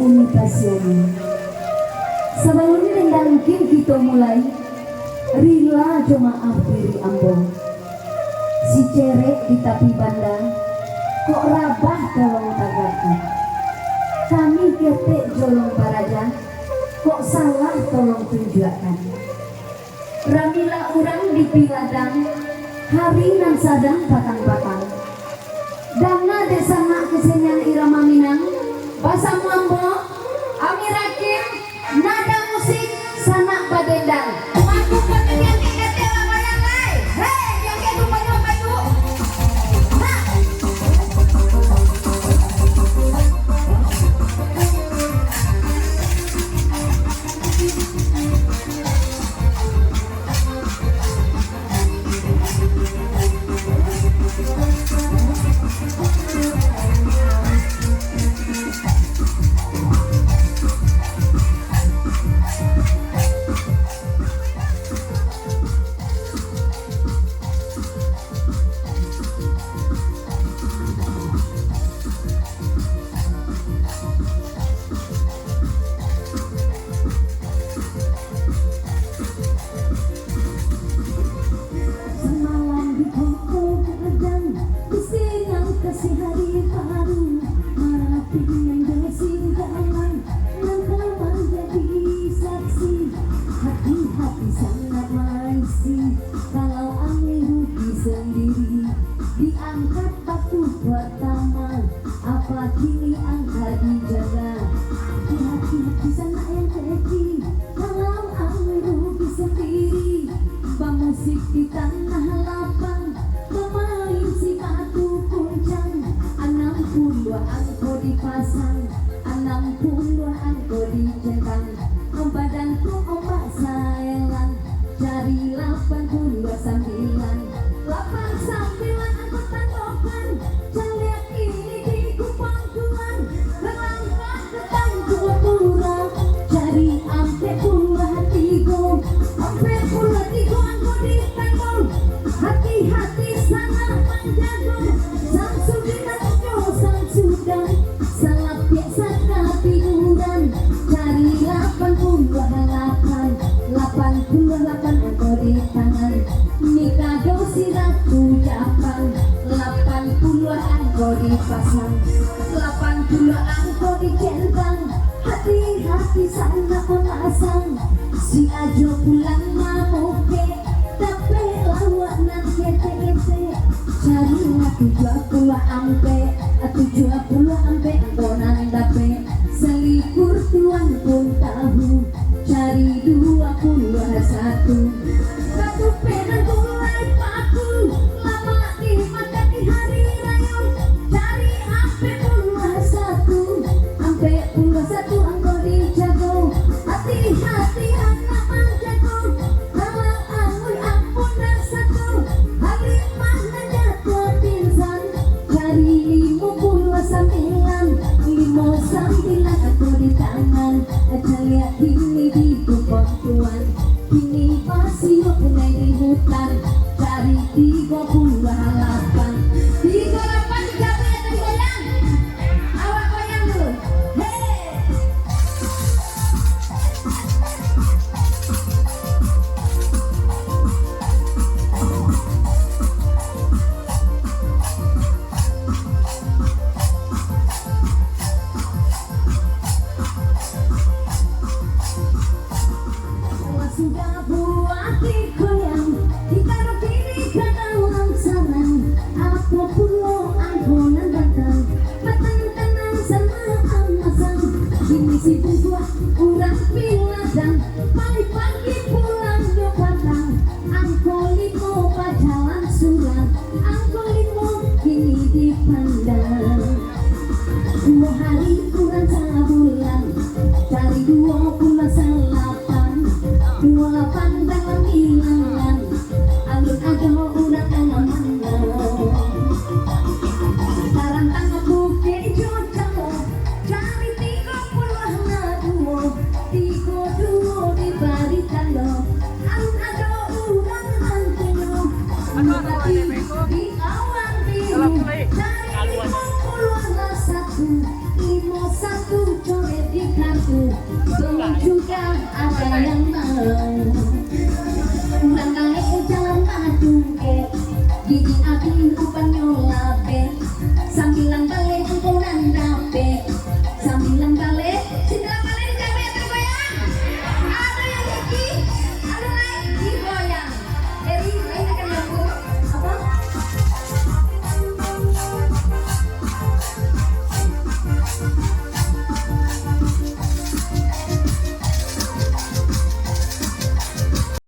komunikasinya. Sebelum dendang kita mulai, rila jemaah diri ambong. Si cerek di tepi bandang, kok rabah tolong tagaki. Kami ketek jolong paraja, kok salah tolong tunjukkan. Ramila urang di piladang, hari nan sadang patang-patang. Dana desa nak kesenyan irama Minang, basa mambo, amirakim, nada musik, sanak badendang. Aku pengen ingat dewa wayang lai. Hei, yang kedu baju-baju. Nah. Diangkat batu pertama, apa kini angka dijaga. Hati-hati sana yang kecil, kalau aku rugi sendiri. Pemusik di tanah lapang, pemain si batu kuncang. 60 angko dipasang, 60 angko dicentang. Badanku ombak saelan, cari 89. 89 aku tandokan, caliak ini di kupang tuan. Melangkah ke tanjung pura, cari ampe pula hatiku. Ampe pula tigo aku di tanggul. Hati-hati sana menjago, sang sudinan jo sang sudan. Salah biasa ketiduran, cari 88. 88 aku di tangan. Mikado si ratu Japang, 80 angko dipasang, 80 angko dicentang. Hati-hati sana pemasang, si ajo pulang mamoke, tapi lawak nan kete-kete. Cari 70 ampe, 70 ampe angko nan dape. Selikur tuan pun tahu, cari 21. Batu pedan mulai paku, lama dimakan di hari raya. Cari ampe puluh 1, ampe puluh 1 angko dijago. Hati-hati anak manjago, kalau angul ampun dan satu. Hari mana jatuh pingsan, cari 59. 59 aku di tangan, aja lihat ini di kupang tuan. Kini masih punai di hutan, cari 38. 38 dicapai atau digoyang? Awak goyang dulu. Hei. Sudah buat dikoyang, ditaruh kiri kanan orang sana. Semua juga ada yang mau.